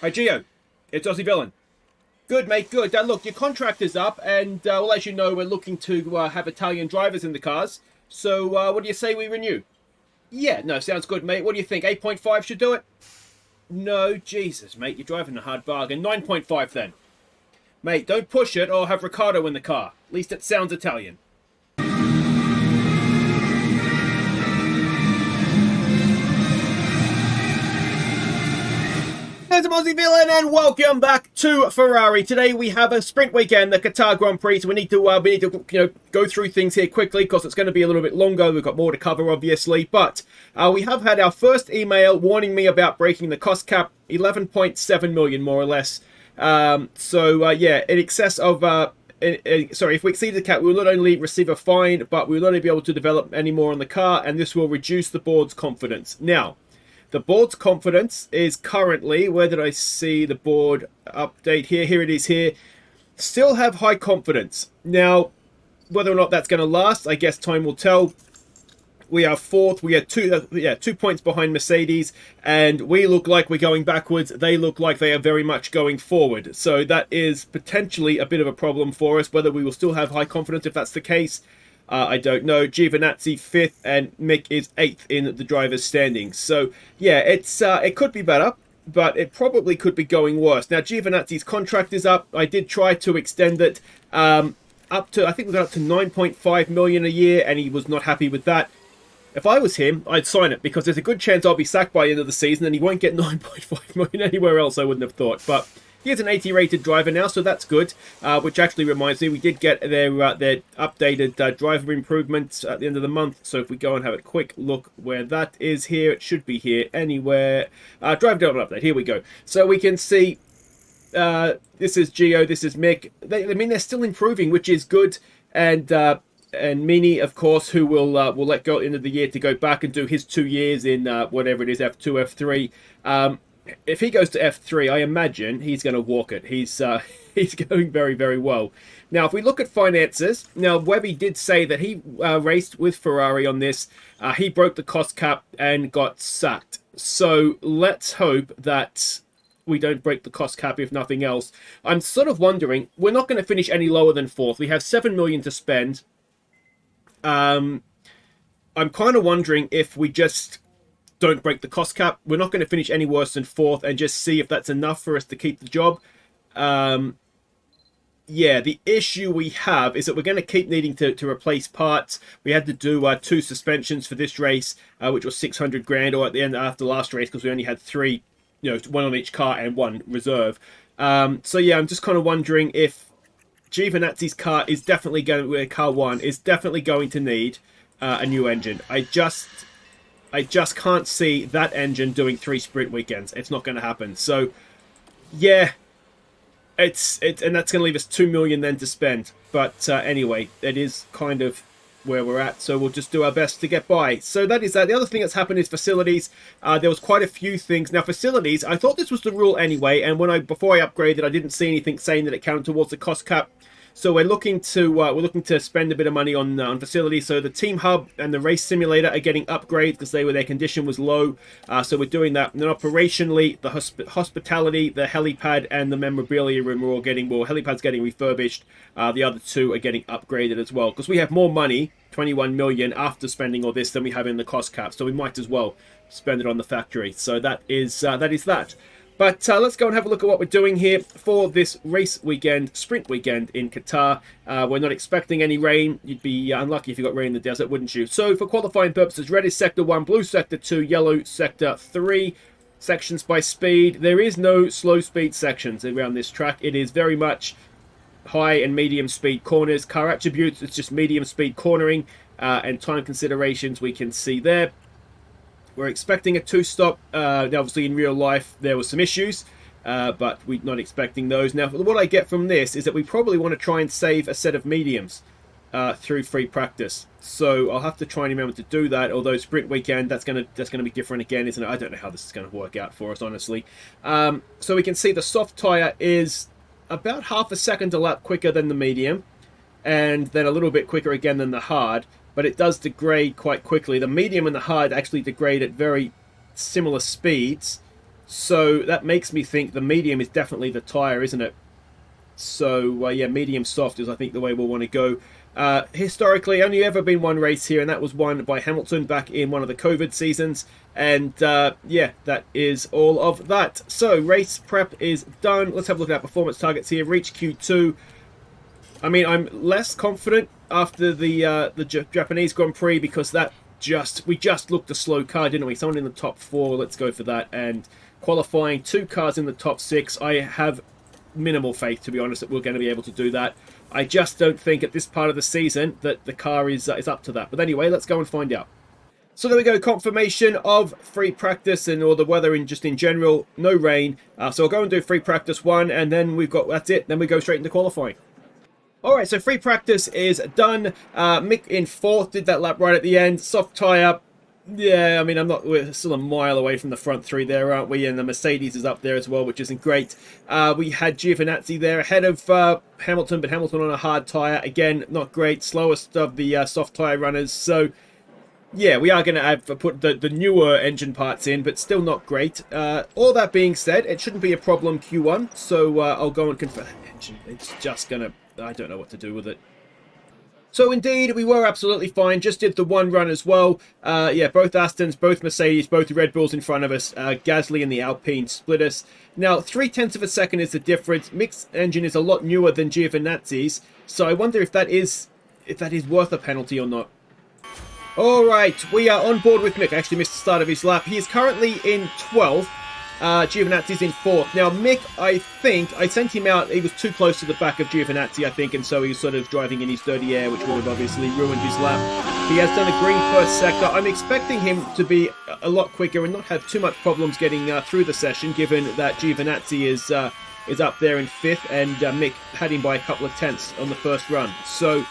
Hi, Gio. It's Aussie Villain. Good, mate, good. Look, your contract is up, and well, as you know, we're looking to have Italian drivers in the cars. So, what do you say we renew? Yeah, no, sounds good, mate. What do you think? 8.5 should do it? No, Jesus, mate, you're driving a hard bargain. 9.5 then. Mate, don't push it or have Ricardo in the car. At least it sounds Italian. There's a Aussie Villain, and welcome back to Ferrari. Today we have a sprint weekend, the Qatar Grand Prix. So we need to go through things here quickly because it's going to be a little bit longer. We've got more to cover, obviously, but we have had our first email warning me about breaking the cost cap, 11.7 million more or less. Yeah, in excess of if we exceed the cap, we will not only receive a fine, but we will not only be able to develop any more on the car, and this will reduce the board's confidence. Now, the board's confidence is currently, where did I see the board update here? Here it is here. Still have high confidence. Now, whether or not that's going to last, I guess time will tell. We are fourth. We are 2 points behind Mercedes, and we look like we're going backwards. They look like they are very much going forward. So that is potentially a bit of a problem for us. Whether we will still have high confidence if that's the case, I don't know. Giovinazzi 5th and Mick is 8th in the driver's standings. So yeah, it could be better, but it probably could be going worse. Now Giovinazzi's contract is up. I did try to extend it up to, I think we got up to 9.5 million a year, and he was not happy with that. If I was him, I'd sign it, because there's a good chance I'll be sacked by the end of the season and he won't get 9.5 million anywhere else, I wouldn't have thought. But he is an 80 rated driver now, so that's good. Which actually reminds me, we did get their updated driver improvements at the end of the month. So if we go and have a quick look where that is here, it should be here anywhere. Driver development update, here we go. So we can see this is Gio, this is Mick. They're still improving, which is good. And Mini, of course, who will let go at the end of the year to go back and do his 2 years in whatever it is, F2, F3. If he goes to F3, I imagine he's going to walk it. He's going very, very well. Now, if we look at finances, now Webby did say that he raced with Ferrari on this. He broke the cost cap and got sacked. So let's hope that we don't break the cost cap, if nothing else. I'm sort of wondering, we're not going to finish any lower than 4th. We have 7 million to spend. I'm kind of wondering if we just don't break the cost cap. We're not going to finish any worse than 4th and just see if that's enough for us to keep the job. Yeah, the issue we have is that we're going to keep needing to replace parts. We had to do 2 suspensions for this race, which was 600 grand, or at the end after last race, because we only had 3, one on each car and 1 reserve. So yeah, I'm just kind of wondering if Giovinazzi's car is definitely going to, car 1 is definitely going to need a new engine. I just can't see that engine doing 3 sprint weekends. It's not going to happen. So yeah, and that's going to leave us 2 million then to spend. But anyway, it is kind of where we're at, so we'll just do our best to get by. So that is that. The other thing that's happened is facilities. There was quite a few things. Now facilities, I thought this was the rule anyway, and before I upgraded, I didn't see anything saying that it counted towards the cost cap. So we're looking to spend a bit of money on facilities. So the team hub and the race simulator are getting upgrades because their condition was low. So we're doing that. And then operationally, the hospitality, the helipad, and the memorabilia room are all getting more. Helipad's getting refurbished. The other 2 are getting upgraded as well, because we have more money, 21 million, after spending all this than we have in the cost cap. So we might as well spend it on the factory. So that is that. But let's go and have a look at what we're doing here for this race weekend, sprint weekend in Qatar. We're not expecting any rain. You'd be unlucky if you got rain in the desert, wouldn't you? So for qualifying purposes, red is sector 1, blue sector 2, yellow sector 3. Sections by speed. There is no slow speed sections around this track. It is very much high and medium speed corners. Car attributes, it's just medium speed cornering, and time considerations we can see there. We're expecting a 2-stop. Obviously, in real life, there were some issues, but we're not expecting those. Now, what I get from this is that we probably want to try and save a set of mediums through free practice. So I'll have to try and remember to do that. Although sprint weekend, that's gonna be different again, isn't it? I don't know how this is going to work out for us, honestly. So we can see the soft tire is about half a second a lap quicker than the medium, and then a little bit quicker again than the hard. But it does degrade quite quickly. The medium and the hard actually degrade at very similar speeds. So that makes me think the medium is definitely the tyre, isn't it? So, yeah, medium soft is, I think, the way we'll want to go. Historically, only ever been one race here, and that was won by Hamilton back in one of the COVID seasons. And, yeah, that is all of that. So, race prep is done. Let's have a look at our performance targets here. Reach Q2. I mean, I'm less confident after the Japanese Grand Prix because we just looked a slow car, didn't we? Someone in the top 4, let's go for that. And qualifying 2 cars in the top 6, I have minimal faith, to be honest, that we're going to be able to do that. I just don't think at this part of the season that the car is up to that. But anyway, let's go and find out. So there we go, confirmation of free practice and all the weather in general, no rain. So I'll go and do free practice 1, and then that's it. Then we go straight into qualifying. Alright, so free practice is done. Mick in 4th, did that lap right at the end. Soft tyre. Yeah, I mean, we're still a mile away from the front 3 there, aren't we? And the Mercedes is up there as well, which isn't great. We had Giovinazzi there ahead of Hamilton, but Hamilton on a hard tyre. Again, not great. Slowest of the soft tyre runners. So, yeah, we are going to have put the newer engine parts in, but still not great. All that being said, it shouldn't be a problem Q1. So, I'll go and confirm that engine. It's just going to... I don't know what to do with it. So indeed, we were absolutely fine. Just did the 1 run as well. Yeah, both Astons, both Mercedes, both Red Bulls in front of us. Gasly and the Alpine split us. Now, 0.3 of a second is the difference. Mick's engine is a lot newer than Giovinazzi's, so I wonder if that is worth a penalty or not. All right, we are on board with Mick. I actually missed the start of his lap. He is currently in 12th. Giovinazzi's in 4th. Now, Mick, I think, I sent him out, he was too close to the back of Giovinazzi, I think, and so he was sort of driving in his dirty air, which would have obviously ruined his lap. He has done a green first sector. I'm expecting him to be a lot quicker and not have too much problems getting through the session, given that Giovinazzi is up there in 5th, and Mick had him by a couple of tenths on the first run. So,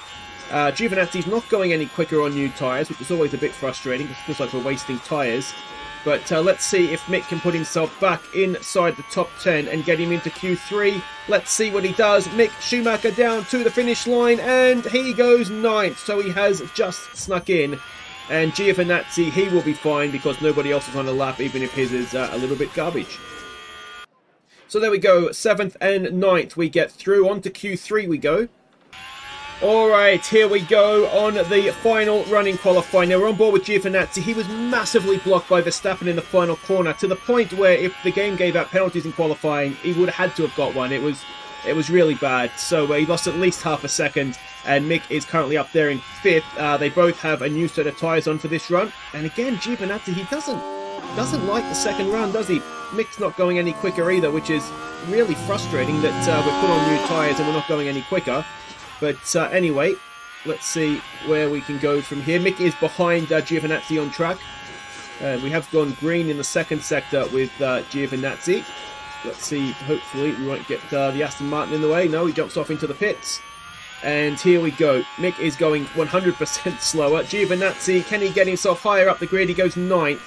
Giovinazzi's not going any quicker on new tyres, which is always a bit frustrating, because it feels like we're wasting tyres. But let's see if Mick can put himself back inside the top 10 and get him into Q3. Let's see what he does. Mick Schumacher down to the finish line, and he goes 9th. So he has just snuck in. And Giovinazzi, he will be fine because nobody else is on the lap, even if his is a little bit garbage. So there we go. 7th and 9th we get through. On to Q3 we go. Alright, here we go on the final running qualifying. Now we're on board with Giovinazzi. He was massively blocked by Verstappen in the final corner, to the point where if the game gave out penalties in qualifying, he would have had to have got one. It was really bad. So he lost at least half a second, and Mick is currently up there in 5th. They both have a new set of tyres on for this run. And again, Giovinazzi, he doesn't like the second run, does he? Mick's not going any quicker either, which is really frustrating that we put on new tyres and we're not going any quicker. But anyway, let's see where we can go from here. Mick is behind Giovinazzi on track. We have gone green in the second sector with Giovinazzi. Let's see, hopefully we won't get the Aston Martin in the way. No, he jumps off into the pits. And here we go. Mick is going 100% slower. Giovinazzi, can he get himself higher up the grid? He goes 9th.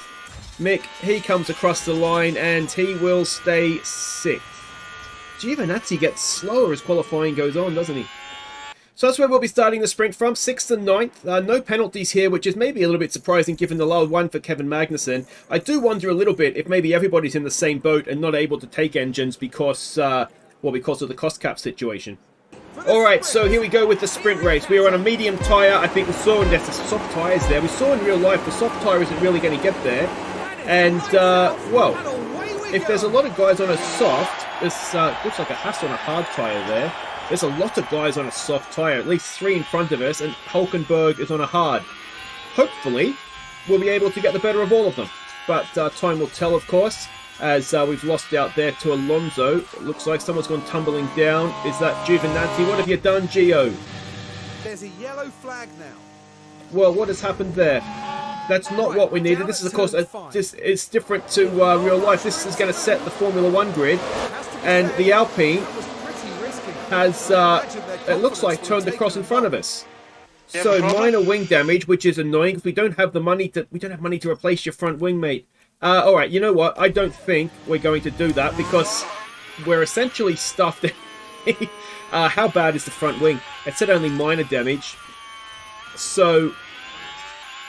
Mick, he comes across the line and he will stay 6th. Giovinazzi gets slower as qualifying goes on, doesn't he? So that's where we'll be starting the sprint from, 6th and 9th. No penalties here, which is maybe a little bit surprising given the low one for Kevin Magnussen. I do wonder a little bit if maybe everybody's in the same boat and not able to take engines because of the cost cap situation. Alright, so here we go with the sprint race. We are on a medium tyre. I think we saw, and there's the soft tyres there. We saw in real life the soft tyre isn't really going to get there. And, well, if there's a lot of guys on a soft, this looks like a Haas on a hard tyre there. There's a lot of guys on a soft tyre, at least 3 in front of us, and Hulkenberg is on a hard. Hopefully, we'll be able to get the better of all of them. But time will tell, of course, as we've lost out there to Alonso. It looks like someone's gone tumbling down. Is that Giovinazzi? What have you done, Gio? There's a yellow flag now. Well, what has happened there? That's not what we needed. This is, of course, it's different to real life. This is going to set the Formula 1 grid, and the Alpine has, it looks like, turned across in front of us. So minor wing damage, which is annoying because we don't have money to replace your front wing, mate. All right, you know what? I don't think we're going to do that because we're essentially stuffed. How bad is the front wing? It said only minor damage, so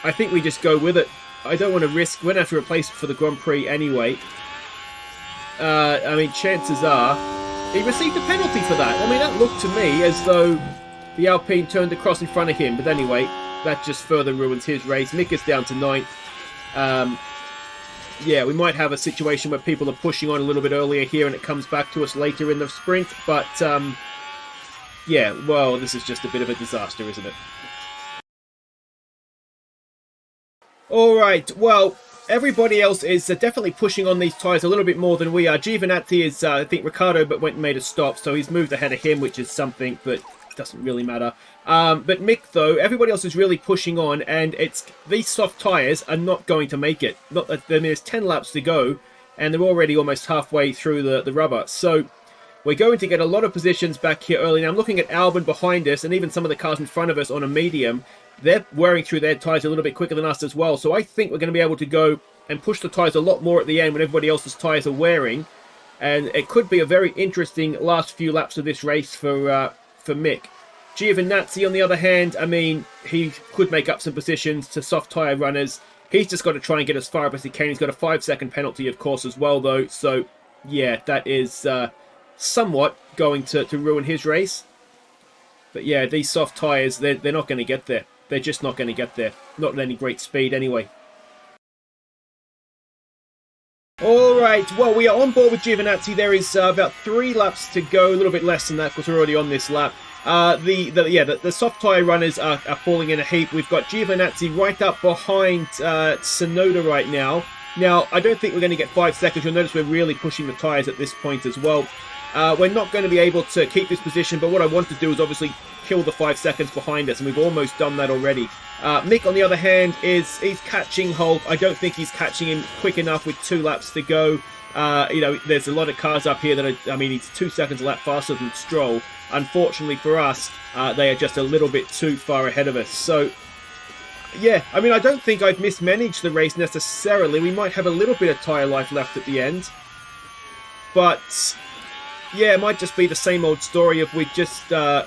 I think we just go with it. I don't want to risk. We're going to have to replace it for the Grand Prix anyway. I mean, chances are he received a penalty for that. I mean, that looked to me as though the Alpine turned across in front of him. But anyway, that just further ruins his race. Mick is down to 9th. Yeah, we might have a situation where people are pushing on a little bit earlier here and it comes back to us later in the sprint. But, yeah, well, this is just a bit of a disaster, isn't it? Alright, well, everybody else is definitely pushing on these tyres a little bit more than we are. Giovinazzi is, I think Ricciardo went and made a stop, so he's moved ahead of him, which is something, but doesn't really matter. But Mick, though, everybody else is really pushing on, and these soft tyres are not going to make it. I mean, there's 10 laps to go, and they're already almost halfway through the rubber. So we're going to get a lot of positions back here early. Now, I'm looking at Albon behind us, and even some of the cars in front of us on a medium. They're wearing through their tyres a little bit quicker than us as well. So I think we're going to be able to go and push the tyres a lot more at the end when everybody else's tyres are wearing. And it could be a very interesting last few laps of this race for Mick. Giovinazzi, on the other hand, I mean, he could make up some positions to soft tyre runners. He's just got to try and get as far up as he can. He's got a 5-second penalty, of course, as well, though. So, yeah, that is somewhat going to ruin his race. But, yeah, these soft tyres, they're not going to get there. They're just not going to get there. Not at any great speed, anyway. Alright, well, we are on board with Giovinazzi. There is about 3 laps to go. A little bit less than that, because we're already on this lap. The soft tyre runners are falling in a heap. We've got Giovinazzi right up behind Tsunoda right now. Now, I don't think we're going to get 5 seconds. You'll notice we're really pushing the tyres at this point as well. We're not going to be able to keep this position, but what I want to do is obviously kill the 5 seconds behind us, and we've almost done that already. Mick, on the other hand, he's catching Hulk. I don't think he's catching him quick enough with 2 laps to go. You know, there's a lot of cars up here that are, I mean, he's 2 seconds a lap faster than Stroll. Unfortunately for us, they are just a little bit too far ahead of us. So, yeah, I mean, I don't think I've mismanaged the race necessarily. We might have a little bit of tyre life left at the end. But, yeah, it might just be the same old story of we just... yeah,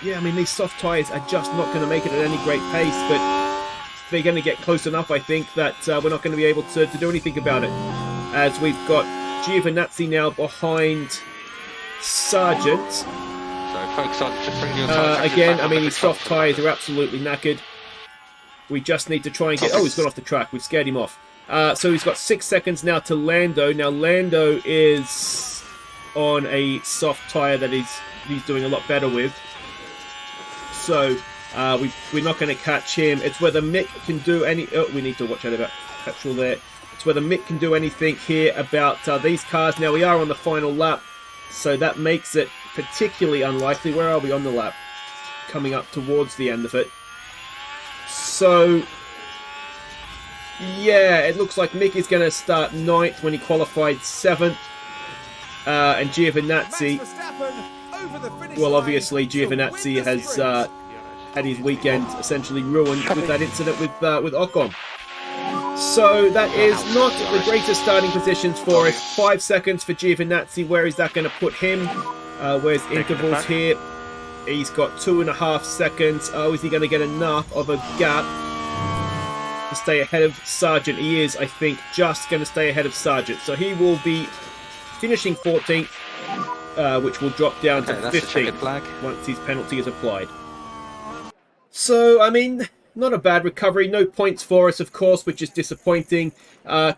I mean, these soft tyres are just not going to make it at any great pace, but they're going to get close enough, I think, that we're not going to be able to do anything about it. As we've got Giovinazzi now behind Sargent. So focus on just bringing your tyres again, I mean, his soft tyres are absolutely knackered. We just need to try and get... Oh, he's gone off the track. We've scared him off. So he's got 6 seconds now to Lando. Now, Lando is on a soft tyre that he's doing a lot better with. So we're not going to catch him. It's whether Mick can do any... Oh, we need to watch out about petrol there. It's whether Mick can do anything here about these cars. Now, we are on the final lap, so that makes it particularly unlikely. Where are we on the lap? Coming up towards the end of it. So, yeah, it looks like Mick is going to start 9th when he qualified 7th. And Giovinazzi... Well, obviously, Giovinazzi has had his weekend essentially ruined with that incident with Ocon. So that is not the greatest starting positions for us. 5 seconds for Giovinazzi. Where is that going to put him? Where's intervals here? He's got 2.5 seconds. Oh, is he going to get enough of a gap to stay ahead of Sargent? He is, I think, just going to stay ahead of Sargent. So he will be finishing 14th. Which will drop down to 15th once his penalty is applied. So, I mean, not a bad recovery. No points for us, of course, which is disappointing.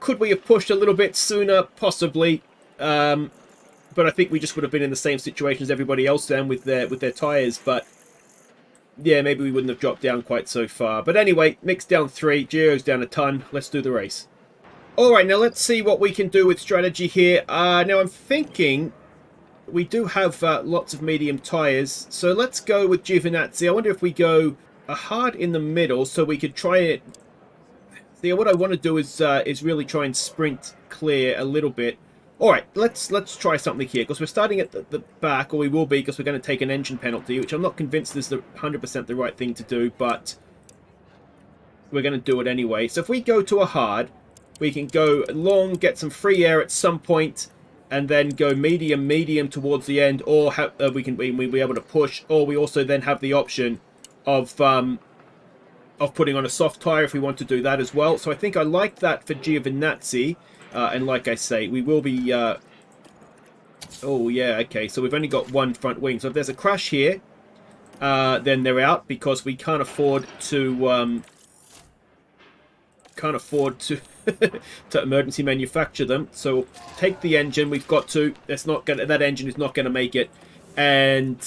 Could we have pushed a little bit sooner? Possibly. But I think we just would have been in the same situation as everybody else then with their tyres. But, yeah, maybe we wouldn't have dropped down quite so far. But anyway, Mick's down 3. Gio's down a ton. Let's do the race. Alright, now let's see what we can do with strategy here. Now, I'm thinking... We do have lots of medium tyres, so let's go with Giovinazzi. I wonder if we go a hard in the middle, so we could try it. See, what I want to do is really try and sprint clear a little bit. All right, let's try something here, because we're starting at the back, or we will be, because we're going to take an engine penalty, which I'm not convinced is 100% the right thing to do, but we're going to do it anyway. So if we go to a hard, we can go long, get some free air at some point, and then go medium towards the end, or we be able to push, or we also then have the option of putting on a soft tyre if we want to do that as well. So I think I like that for Giovinazzi. And like I say, we will be... oh, yeah, okay. So we've only got one front wing. So if there's a crash here, then they're out because we can't afford to... to emergency manufacture them. So we'll take the engine. We've got to. That engine is not going to make it. And...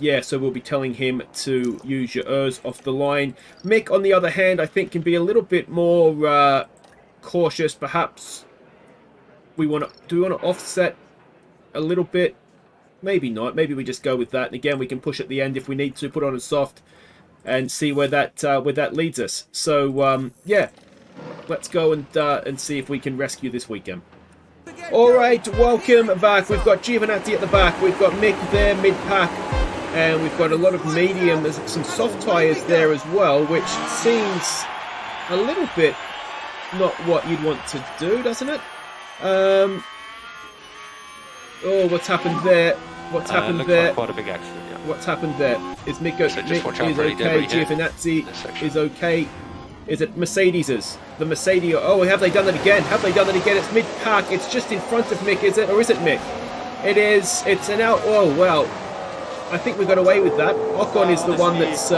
yeah, so we'll be telling him to use your ERS off the line. Mick, on the other hand, I think can be a little bit more cautious. Perhaps do we want to offset a little bit? Maybe not. Maybe we just go with that. And again, we can push at the end if we need to, put on a soft, and see where that leads us. So yeah, let's go and see if we can rescue this weekend. All right, welcome back. We've got Giovinazzi at the back. We've got Mick there mid-pack. And we've got a lot of medium, there's some soft tyres there as well, which seems a little bit not what you'd want to do, doesn't it? Oh, what's happened there? What's happened there? Like quite a big accident, yeah. What's happened there? Is Mick, So Mick is okay, Giovinazzi is okay. Is it Mercedes's? The Mercedes, oh, have they done that again? Have they done that again? It's mid-pack, it's just in front of Mick, is it? Or is it Mick? It is, it's an out, oh, well. I think we got away with that. Ocon is the one that's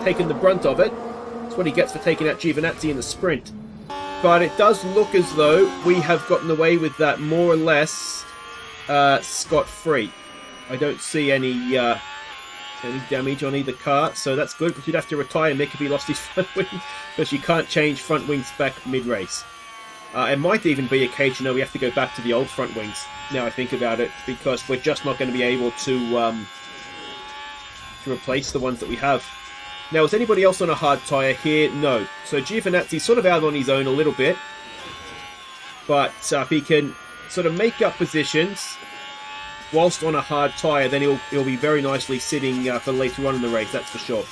taken the brunt of it. That's what he gets for taking out Giovinazzi in the sprint. But it does look as though we have gotten away with that more or less scot-free. I don't see any damage on either car, so that's good, because you'd have to retire Mick if he lost his front wing, because you can't change front wing spec mid-race. It might even be a case, we have to go back to the old front wings, now I think about it, because we're just not going to be able to replace the ones that we have. Now, is anybody else on a hard tyre here? No. So Giovinazzi's sort of out on his own a little bit, but if he can sort of make up positions whilst on a hard tyre, then he'll be very nicely sitting for later on in the race, that's for sure.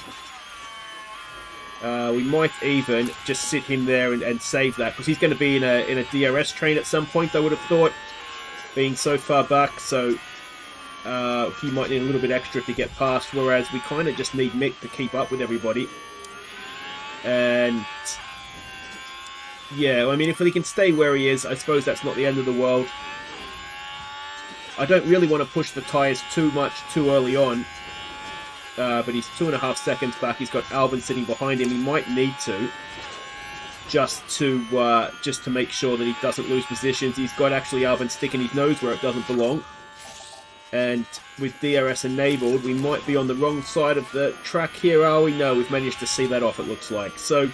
We might even just sit him there and save that, because he's going to be in a DRS train at some point, I would have thought, being so far back, so he might need a little bit extra to get past, whereas we kind of just need Mick to keep up with everybody. And yeah, I mean, if he can stay where he is, I suppose that's not the end of the world. I don't really want to push the tyres too much too early on. But he's 2.5 seconds back. He's got Albon sitting behind him. He might need to, just to make sure that he doesn't lose positions. He's got actually Albon sticking his nose where it doesn't belong. And with DRS enabled, we might be on the wrong side of the track here, are we? No, we've managed to see that off, it looks like. So,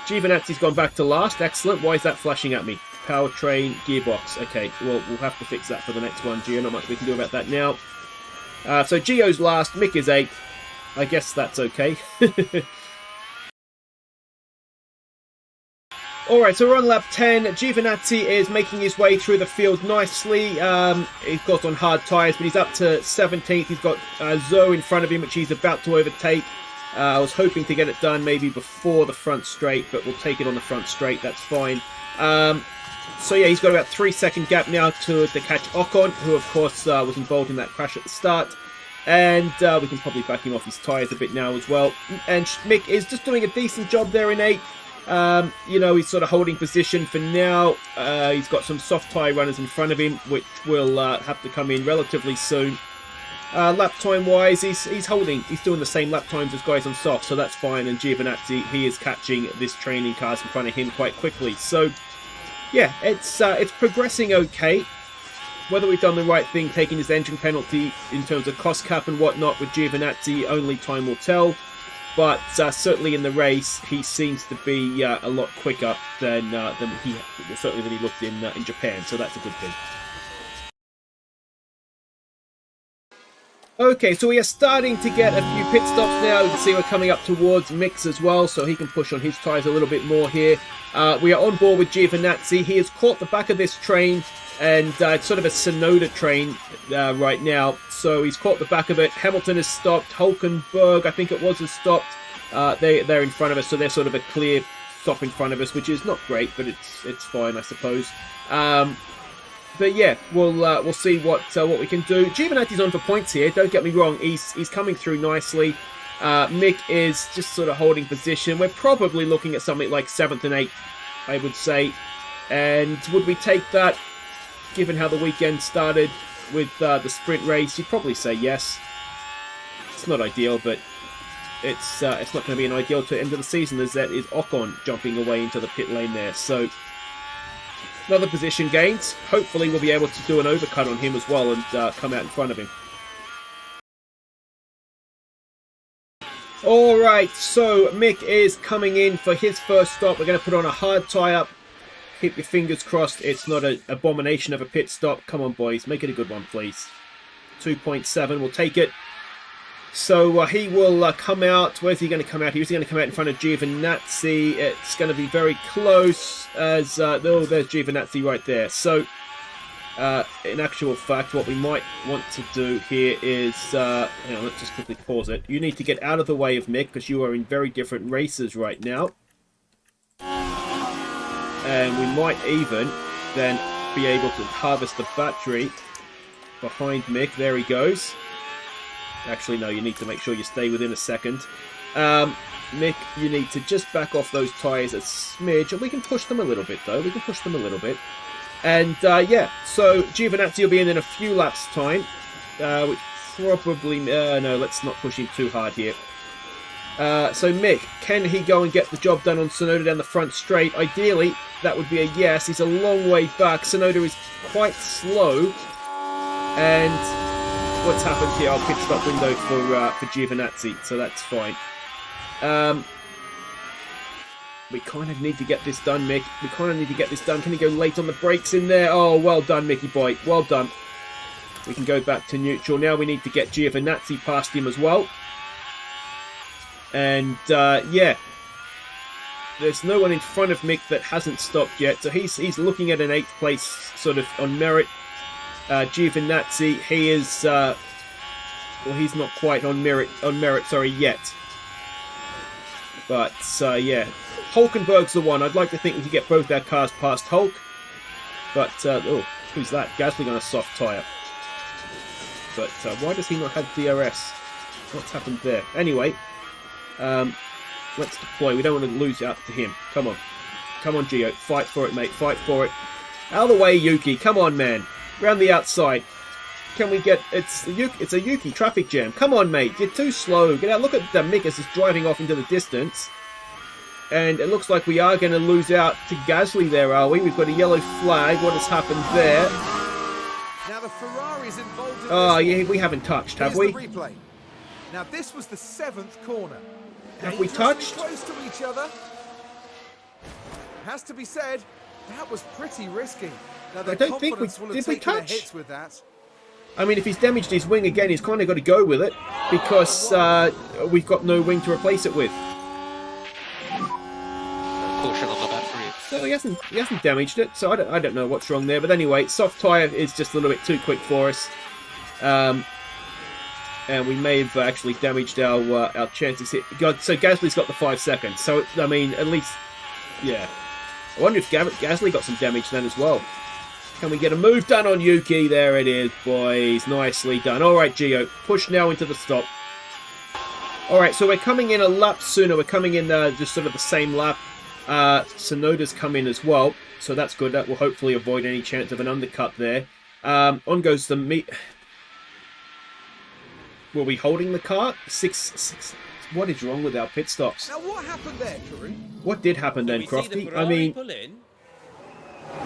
Giovinazzi's gone back to last. Excellent. Why is that flashing at me? Powertrain, gearbox. Okay, well, we'll have to fix that for the next one, Gio. Not much we can do about that now. So Gio's last, Mick is 8th. I guess that's okay. Alright, so we're on lap 10. Giovinazzi is making his way through the field nicely. He's got on hard tyres, but he's up to 17th. He's got Zoe in front of him, which he's about to overtake. I was hoping to get it done maybe before the front straight, but we'll take it on the front straight, that's fine. So yeah, he's got about 3-second gap now to catch Ocon, who of course was involved in that crash at the start. And we can probably back him off his tyres a bit now as well. And Mick is just doing a decent job there in 8th. He's sort of holding position for now. He's got some soft tyre runners in front of him, which will have to come in relatively soon. Lap time wise, he's holding. He's doing the same lap times as guys on soft, so that's fine. And Giovinazzi, he is catching this training cars in front of him quite quickly. So yeah, it's progressing okay. Whether we've done the right thing taking his engine penalty in terms of cost cap and whatnot with Giovinazzi, only time will tell. But certainly in the race, he seems to be a lot quicker than he looked in Japan. So that's a good thing. Okay, so we are starting to get a few pit stops now. You can see we're coming up towards Mick's as well, so he can push on his tyres a little bit more here. We are on board with Giovinazzi. He has caught the back of this train, and it's sort of a Sonoda train right now. So he's caught the back of it. Hamilton has stopped. Hulkenberg, I think it was, has stopped. They're in front of us, so they're sort of a clear stop in front of us, which is not great, but it's fine, I suppose. But yeah, we'll see what we can do. Giovinazzi's on for points here. Don't get me wrong. He's coming through nicely. Mick is just sort of holding position. We're probably looking at something like 7th and 8th, I would say. And would we take that, given how the weekend started with the sprint race? You'd probably say yes. It's not ideal, but it's not going to be an ideal to end of the season, as that is Ocon jumping away into the pit lane there. So another position gains. Hopefully we'll be able to do an overcut on him as well and come out in front of him. Alright, so Mick is coming in for his first stop. We're going to put on a hard tie-up. Keep your fingers crossed it's not an abomination of a pit stop. Come on, boys. Make it a good one, please. 2.7. We'll take it. So he will come out. Where's he going to come out? He's going to come out in front of Giovinazzi. It's going to be very close as... oh, there's Giovinazzi right there. So, in actual fact, what we might want to do here is... hang on, let's just quickly pause it. You need to get out of the way of Mick because you are in very different races right now. And we might even then be able to harvest the battery behind Mick. There he goes. Actually, no, you need to make sure you stay within a second. Mick, you need to just back off those tyres a smidge. And we can push them a little bit, though. We can push them a little bit. And, yeah, so Giovinazzi will be in a few laps' time. Which probably... no, let's not push him too hard here. So Mick, can he go and get the job done on Tsunoda down the front straight? Ideally, that would be a yes. He's a long way back. Tsunoda is quite slow. And what's happened here? I'll pit stop window for Giovinazzi, so that's fine. We kind of need to get this done, Mick. We kind of need to get this done. Can he go late on the brakes in there? Oh, well done, Mickey boy. Well done. We can go back to neutral. Now we need to get Giovinazzi past him as well. And, yeah. There's no one in front of Mick that hasn't stopped yet. So he's looking at an 8th place sort of on merit. Giovinazzi, he is... well, he's not quite on merit, yet. But, yeah. Hulkenberg's the one. I'd like to think we could get both our cars past Hulk. But, oh, who's that? Gasly on a soft tyre. But why does he not have DRS? What's happened there? Anyway, let's deploy. We don't want to lose out to him. Come on. Come on, Gio. Fight for it, mate. Fight for it. Out of the way, Yuki. Come on, man. Round the outside. Can we get... It's a Yuki traffic jam. Come on, mate. You're too slow. Get out. Look at Mick as he's driving off into the distance. And it looks like we are going to lose out to Gasly there, are we? We've got a yellow flag. What has happened there? Now the Ferrari's involved in oh, yeah, we haven't touched, have we? Replay. Now this was the 7th corner. Have we touched? Close to each other. Has to be said, that was pretty risky. Now, I don't think we... Did we touch? Hits with that. I mean, if he's damaged his wing again, he's kind of got to go with it. Because we've got no wing to replace it with. Caution on the battery. So he hasn't damaged it, so I don't know what's wrong there. But anyway, soft tyre is just a little bit too quick for us. And we may have actually damaged our chances here. So Gasly's got the 5 seconds. So, I mean, at least... Yeah. I wonder if Gasly got some damage then as well. Can we get a move done on Yuki? There it is, boys. Nicely done. All right, Gio. Push now into the stop. All right, so we're coming in a lap sooner. We're coming in just sort of the same lap. Tsunoda's come in as well, so that's good. That will hopefully avoid any chance of an undercut there. On goes the meat. Were we holding the car? Six. What is wrong with our pit stops? Now what happened there, Karun? What did happen then, Crofty? I mean,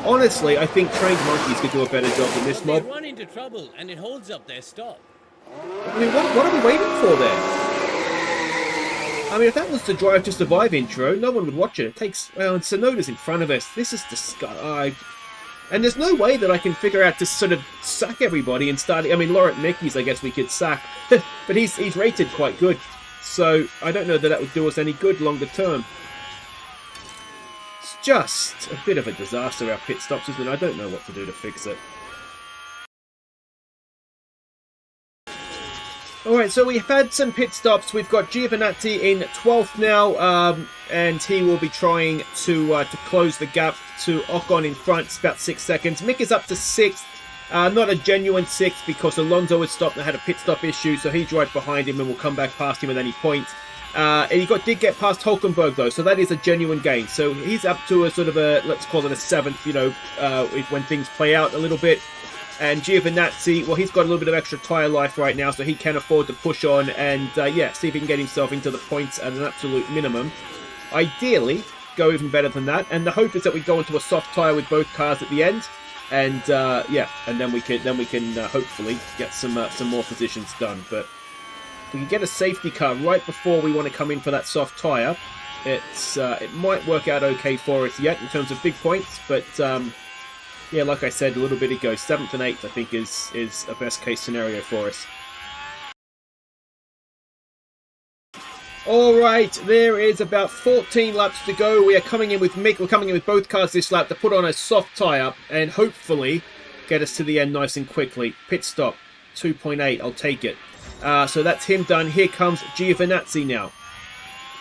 honestly, I think trained monkeys could do a better job than this mob. They run into trouble and it holds up their stop. I mean, what are we waiting for there? I mean, if that was the Drive to Survive intro, no one would watch it. It takes... Well, and Tsunoda's in front of us. This is disgusting. And there's no way that I can figure out to sort of sack everybody and start... I mean, Laurent Mickey's, I guess we could sack. But he's rated quite good. So, I don't know that would do us any good longer term. It's just a bit of a disaster, our pit stops, isn't it? I don't know what to do to fix it. Alright, so we've had some pit stops. We've got Giovinazzi in 12th now, and he will be trying to close the gap to Ocon in front. It's about 6 seconds. Mick is up to 6th. Not a genuine 6th because Alonso has stopped and had a pit stop issue, so he's right behind him and will come back past him at any point. And he did get past Hulkenberg, though, so that is a genuine gain. So he's up to a sort of a, let's call it a 7th, you know, when things play out a little bit. And Giovinazzi, well, he's got a little bit of extra tyre life right now, so he can afford to push on and, yeah, see if he can get himself into the points at an absolute minimum. Ideally, go even better than that. And the hope is that we go into a soft tyre with both cars at the end. And, yeah, and then we can hopefully get some more positions done. But if we can get a safety car right before we want to come in for that soft tyre, it might work out okay for us yet in terms of big points, but yeah, like I said a little bit ago, 7th and 8th I think is a best case scenario for us. Alright, there is about 14 laps to go. We are coming in with Mick, we're coming in with both cars this lap to put on a soft tyre and hopefully get us to the end nice and quickly. Pit stop, 2.8, I'll take it. So that's him done. Here comes Giovinazzi now.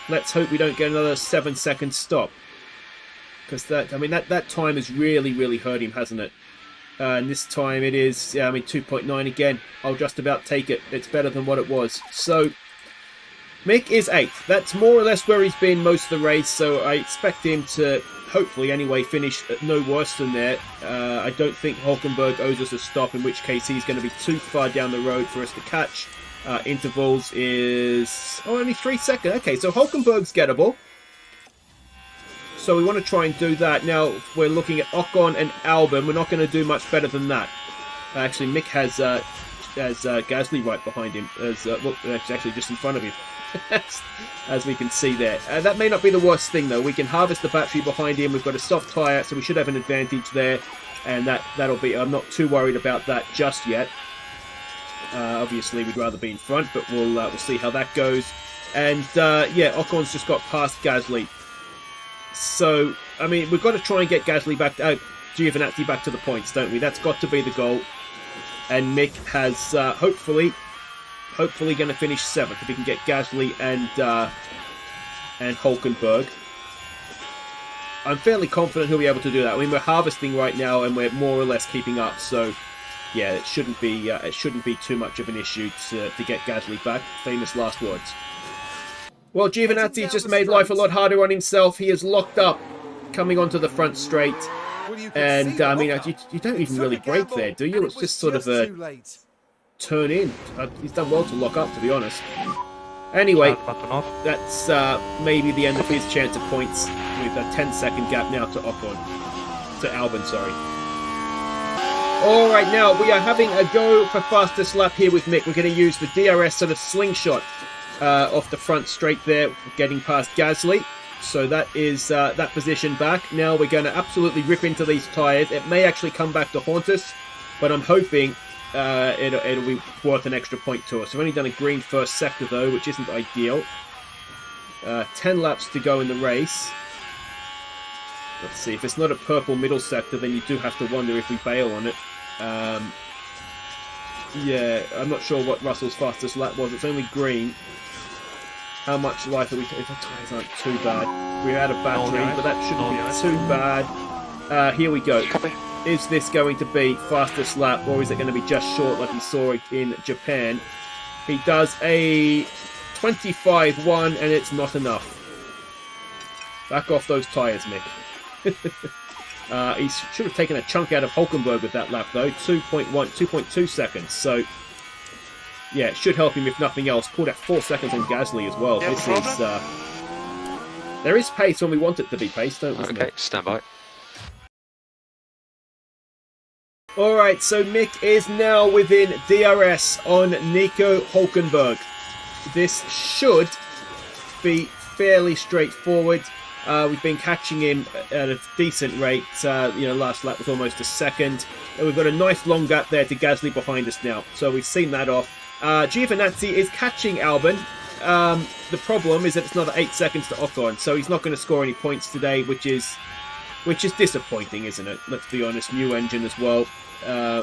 Let's hope we don't get another 7-second stop. Because that time has really hurt him, hasn't it? And this time it is, yeah, 2.9 again. I'll just about take it. It's better than what it was. So, Mick is 8th. That's more or less where he's been most of the race. So I expect him to, hopefully anyway, finish no worse than there. I don't think Hulkenberg owes us a stop, in which case he's going to be too far down the road for us to catch. Intervals is only 3 seconds. Okay, so Hulkenberg's gettable. So we want to try and do that. Now, we're looking at Ocon and Albon. We're not going to do much better than that. Actually, Mick has Gasly right behind him. Well, it's actually just in front of him. As we can see there. That may not be the worst thing, though. We can harvest the battery behind him. We've got a soft tyre, so we should have an advantage there. And that'll be... I'm not too worried about that just yet. Obviously, we'd rather be in front, but we'll see how that goes. And, yeah, Ocon's just got past Gasly. So, we've got to try and get Gasly back, Giovinazzi back to the points, don't we? That's got to be the goal. And Mick has, hopefully going to finish 7th if he can get Gasly and Hulkenberg. I'm fairly confident he'll be able to do that. We're harvesting right now and we're more or less keeping up, so yeah, it shouldn't be too much of an issue to get Gasly back. Famous last words. Well, Giovinazzi just made life a lot harder on himself. He is locked up coming onto the front straight. And, you don't even really brake there, do you? It's just sort of a turn in. He's done well to lock up, to be honest. Anyway, that's maybe the end of his chance of points with a 10-second gap now to Albon, sorry. Alright, now we are having a go for fastest lap here with Mick. We're going to use the DRS sort of slingshot off the front straight there, getting past Gasly. So that is that position back. Now we're going to absolutely rip into these tyres. It may actually come back to haunt us, but I'm hoping it'll be worth an extra point to us. We've only done a green first sector though, which isn't ideal. 10 laps to go in the race. Let's see, if it's not a purple middle sector, then you do have to wonder if we bail on it. Yeah, I'm not sure what Russell's fastest lap was. It's only green. How much life are we... The tyres aren't too bad. We're out of battery, but that shouldn't be too bad. Here we go. Is this going to be fastest lap, or is it going to be just short like we saw in Japan? He does a 25-1, and it's not enough. Back off those tyres, Mick. He should have taken a chunk out of Hulkenberg with that lap, though. 2.2 seconds. So, yeah, it should help him if nothing else. Pulled out 4 seconds on Gasly as well. This is... there is pace when we want it to be pace, don't we? Okay, stand by. Alright, so Mick is now within DRS on Nico Hulkenberg. This should be fairly straightforward. We've been catching him at a decent rate. Last lap was almost a second. And we've got a nice long gap there to Gasly behind us now. So we've seen that off. Giovinazzi is catching Albon. The problem is that it's another 8 seconds to Ocon. So he's not going to score any points today, which is disappointing, isn't it? Let's be honest. New engine as well.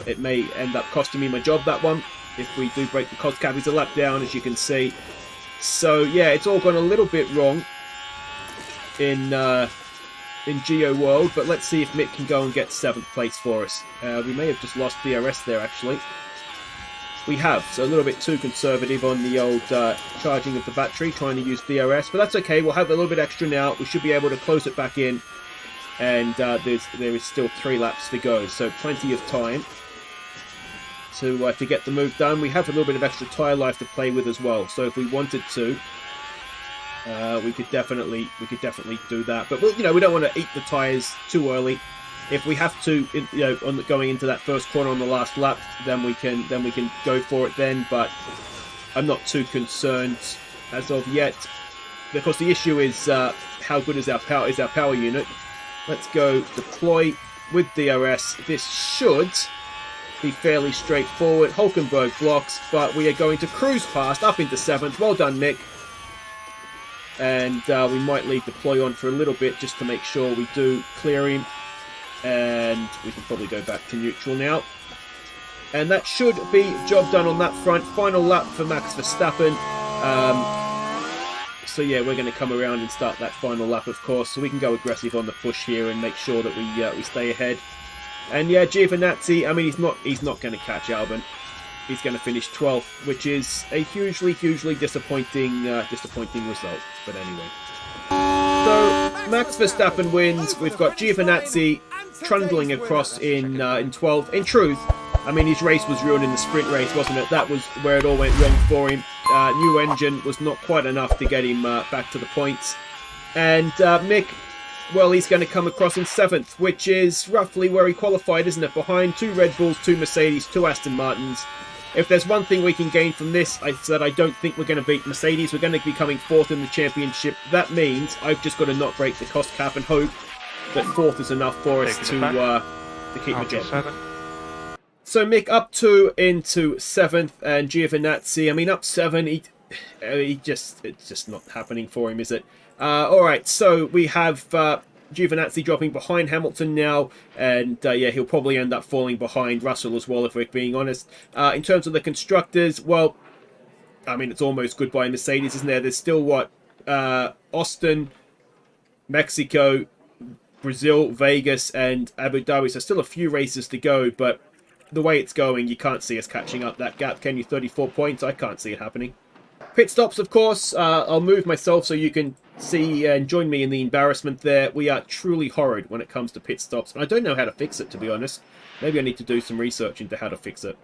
It may end up costing me my job, that one. If we do break the cost cap, he's a lap down, as you can see. So, yeah, it's all gone a little bit wrong in Geo World, but let's see if Mick can go and get 7th place for us. We may have just lost DRS there, actually. We have, so a little bit too conservative on the old charging of the battery, trying to use DRS, but that's okay. We'll have a little bit extra now. We should be able to close it back in, and there is still 3 laps to go, so plenty of time to get the move done. We have a little bit of extra tyre life to play with as well, so if we wanted to, we could definitely do that. But we don't want to eat the tyres too early. If we have to, going into that first corner on the last lap, then we can go for it then. But I'm not too concerned as of yet, because the issue is how good is our power unit. Let's go deploy with DRS. This should be fairly straightforward. Hulkenberg blocks, but we are going to cruise past up into 7th. Well done, Mick. And we might leave deploy on for a little bit just to make sure we do clear him. And we can probably go back to neutral now. And that should be job done on that front. Final lap for Max Verstappen. So yeah, we're going to come around and start that final lap, of course, so we can go aggressive on the push here and make sure that we stay ahead. And yeah, Giovinazzi, I mean, he's not going to catch Albon. He's going to finish 12th, which is a hugely disappointing result. But anyway, so Max Verstappen wins. We've got Giovinazzi trundling across in 12th. In truth, I mean, his race was ruined in the sprint race, wasn't it? That was where it all went wrong for him. New engine was not quite enough to get him back to the points. And Mick, well, he's going to come across in 7th, which is roughly where he qualified, isn't it? Behind 2 Red Bulls, 2 Mercedes, 2 Aston Martins. If there's one thing we can gain from this, I said I don't think we're going to beat Mercedes. We're going to be coming 4th in the championship. That means I've just got to not break the cost cap and hope that 4th is enough for us to keep the job. So Mick up 2 into 7th, and Giovinazzi, I mean, up 7, it's just not happening for him, is it? Alright, so we have Giovinazzi dropping behind Hamilton now, and yeah, he'll probably end up falling behind Russell as well, if we're being honest. In terms of the constructors, well, I mean, it's almost goodbye Mercedes, isn't there? There's still, what, Austin, Mexico, Brazil, Vegas, and Abu Dhabi, so still a few races to go, but the way it's going, you can't see us catching up that gap, can you? 34 points, I can't see it happening. Pit stops, of course. I'll move myself so you can see and join me in the embarrassment there. We are truly horrid when it comes to pit stops. I don't know how to fix it, to be honest. Maybe I need to do some research into how to fix it.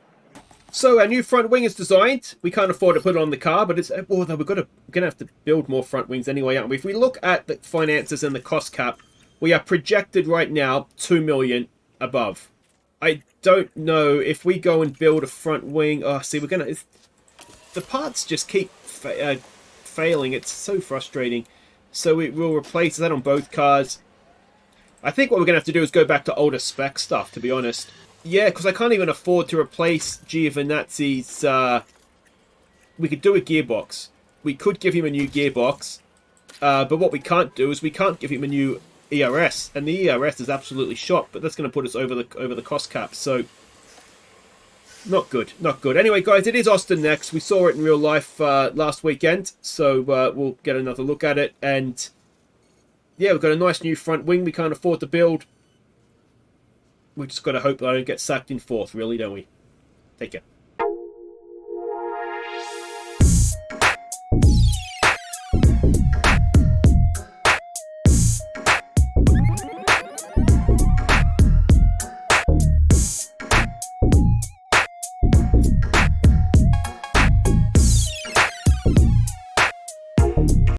So our new front wing is designed. We can't afford to put it on the car, but it's although we're going to have to build more front wings anyway, aren't we? If we look at the finances and the cost cap, we are projected right now 2 million above. I don't know if we go and build a front wing. Oh, see, the parts just keep failing. It's so frustrating. So we'll replace that on both cars. I think what we're going to have to do is go back to older spec stuff, to be honest. Yeah, because I can't even afford to replace Giovinazzi's... we could do a gearbox. We could give him a new gearbox. But what we can't do is we can't give him a new ERS. And the ERS is absolutely shot, but that's going to put us over the cost cap. So... not good, not good. Anyway, guys, it is Austin next. We saw it in real life last weekend, so we'll get another look at it. And yeah, we've got a nice new front wing we can't afford to build. We've just got to hope that I don't get sacked in 4th, really, don't we? Take care.